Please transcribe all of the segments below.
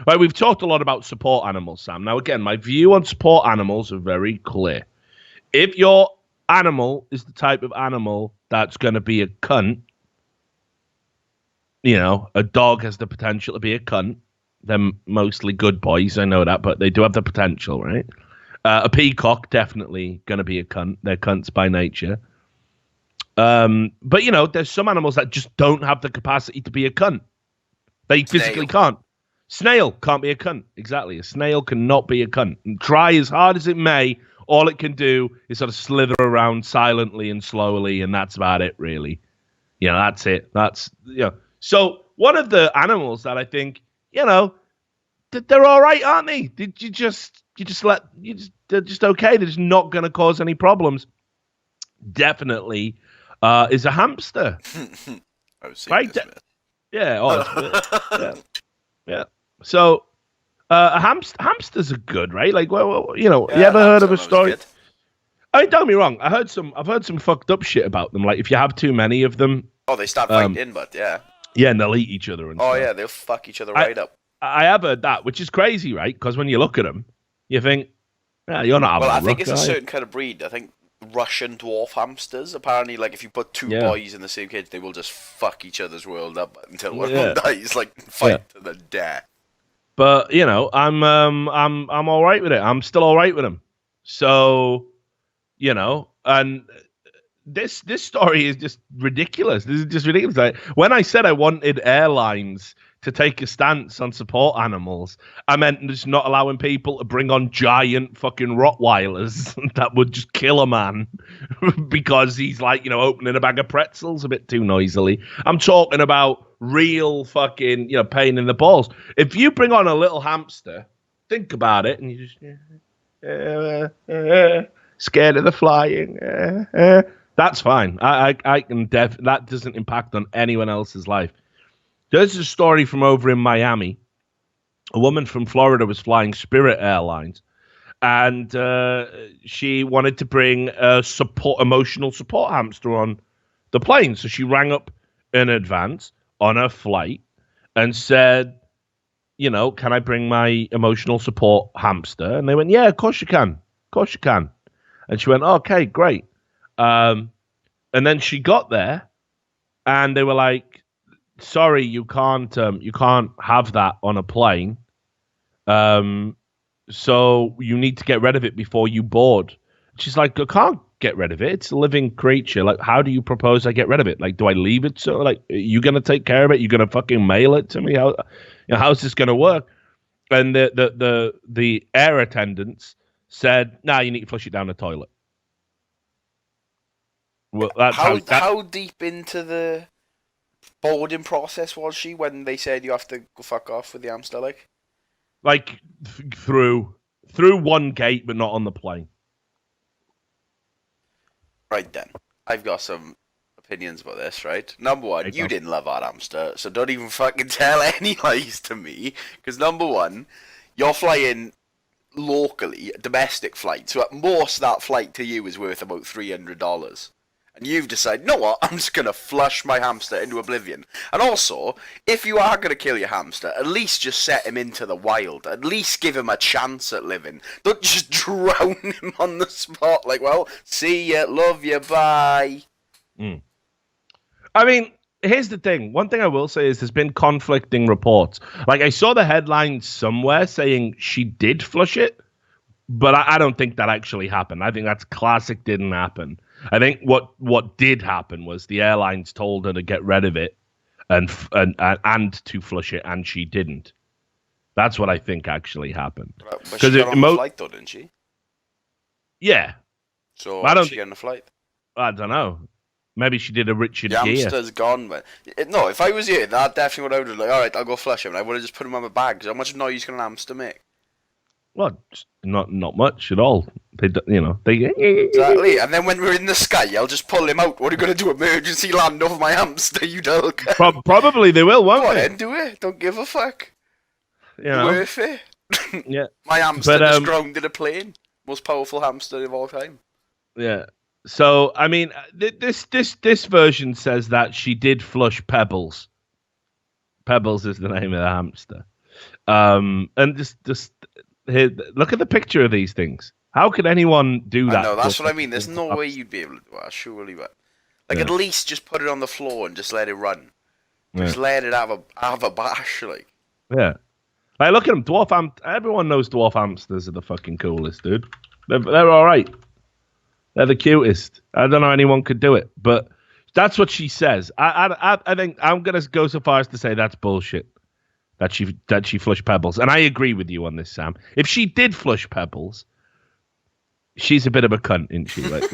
Right, we've talked a lot about support animals, Sam. Now, again, my view on support animals are very clear. If your animal is the type of animal that's going to be a cunt, a dog has the potential to be a cunt. They're mostly good boys, I know that, but they do have the potential, right? A peacock, definitely going to be a cunt. They're cunts by nature. But, there's some animals that just don't have the capacity to be a cunt. They physically can't. Snail can't be a cunt. Exactly. A snail cannot be a cunt. And try as hard as it may, all it can do is sort of slither around silently and slowly, and that's about it, really. That's it. So one of the animals that I think, they're all right, aren't they? They're just okay. They're just not going to cause any problems. Definitely is a hamster. Right? Yeah. Oh, yeah. So hamsters are good, right? Like, you ever heard of a story? I mean, don't get me wrong. I've heard some fucked up shit about them. Like, if you have too many of them, they start fighting, but yeah. Yeah, and they'll eat each other and stuff. Yeah, they'll fuck each other right up. I have heard that, which is crazy, right? Because when you look at them, you think, you're not having I think it's a certain kind of breed. I think Russian dwarf hamsters, apparently, like, if you put two boys in the same cage, they will just fuck each other's world up until one dies, like, fight to the death. But, I'm all right with it. I'm still all right with them. So, and this story is just ridiculous. This is just ridiculous. Like, when I said I wanted airlines to take a stance on support animals, I meant just not allowing people to bring on giant fucking Rottweilers that would just kill a man because he's like, opening a bag of pretzels a bit too noisily. I'm talking about real fucking, pain in the balls. If you bring on a little hamster, think about it, and you just scared of the flying. That's fine. I can that doesn't impact on anyone else's life. There's a story from over in Miami. A woman from Florida was flying Spirit Airlines, and she wanted to bring a emotional support hamster on the plane. So she rang up in advance on her flight and said, can I bring my emotional support hamster? And they went, yeah, of course you can. Of course you can. And she went, okay, great. And then she got there, and they were like, sorry, you can't have that on a plane. So you need to get rid of it before you board. She's like, I can't get rid of it. It's a living creature. Like, how do you propose I get rid of it? Like, do I leave it? So, like, are you gonna take care of it? You gonna fucking mail it to me? How's this gonna work? And the air attendants said, nah, you need to flush it down the toilet. Well, that's how deep into the boarding process was she when they said you have to go fuck off with the hamster? Like through one gate, but not on the plane. Right then, I've got some opinions about this. Right, number one, you didn't love our hamster, so don't even fucking tell any lies to me. Because number one, you're flying locally, a domestic flight, so at most that flight to you is worth about $300. And you've decided, you know what, I'm just going to flush my hamster into oblivion. And also, if you are going to kill your hamster, at least just set him into the wild. At least give him a chance at living. Don't just drown him on the spot. Like, well, see ya, love ya, bye. I mean, here's the thing. One thing I will say is there's been conflicting reports. Like, I saw the headline somewhere saying she did flush it, but I don't think that actually happened. I think that's classic didn't happen. I think what did happen was the airlines told her to get rid of it and to flush it, and she didn't. That's what I think actually happened. But she got on the flight though, didn't she? Yeah. So why did she get on the flight? I don't know. Maybe she did a Richard Gere. The hamster's gone, man. No, if I was you, that definitely would have been like, all right, I'll go flush him. And I would have just put him on my bag. How much noise can an hamster make? Well, not much at all. They exactly. And then when we're in the sky, I'll just pull him out. What are you gonna do? Emergency land over my hamster, you dog? Probably they will, won't they? Then do it. Don't give a fuck. Yeah. Worth it. Yeah. My hamster just grounded a plane. Most powerful hamster of all time. Yeah. So I mean, this version says that she did flush Pebbles. Pebbles is the name of the hamster. And just here, look at the picture of these things. How could anyone do that? I know, that's what I mean. There's no way you'd be able to do that, surely, but like at least just put it on the floor and just let it run. Just let it have a bash, like. Yeah. Like, look at them. Everyone knows dwarf hamsters are the fucking coolest, dude. They're all right. They're the cutest. I don't know anyone could do it, but that's what she says. I think I'm gonna go so far as to say that's bullshit. That she flushed Pebbles, and I agree with you on this, Sam. If she did flush Pebbles, she's a bit of a cunt, isn't she? Like,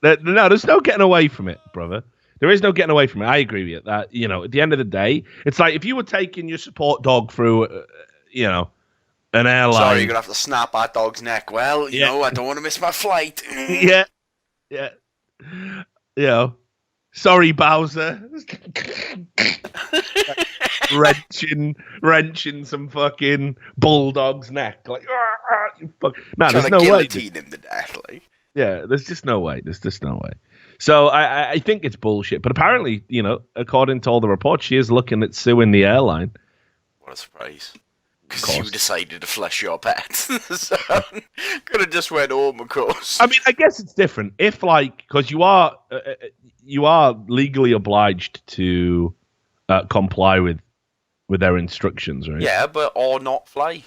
there's no getting away from it, brother. There is no getting away from it. I agree with you. That, at the end of the day, it's like if you were taking your support dog through, an airline. Sorry, you're gonna have to snap that dog's neck. Well, you know, I don't want to miss my flight. Yeah. Sorry, Bowser. wrenching some fucking bulldog's neck. Like, you fuck. No, there's no way. Guillotine him to death, like. Yeah, there's just no way. There's just no way. So I think it's bullshit. But apparently, according to all the reports, she is looking at suing the airline. What a surprise. Because you decided to flush your pet. So, could have just went home, of course. I mean, I guess it's different. If, because you are legally obliged to comply with their instructions, right? Yeah, but or not fly.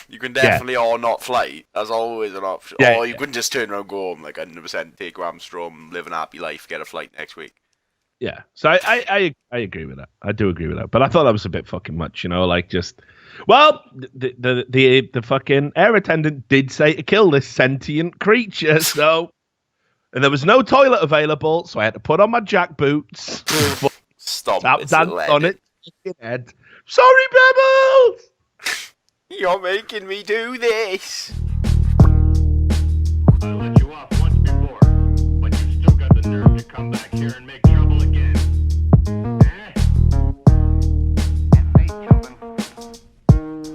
You can definitely or not fly. That's always an option. Yeah, or you couldn't just turn around and go home, like 100%, take your hamster home, live a happy life, get a flight next week. Yeah, so I agree with that. I do agree with that. But I thought that was a bit fucking much, Well, the fucking air attendant did say to kill this sentient creature, so... And there was no toilet available, so I had to put on my jack boots. Stop dance on it. Head. Sorry, Pebbles! You're making me do this. I let you off once before, but you still got the nerve to come back here and make trouble again. Eh? Hey, children,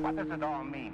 what does it all mean?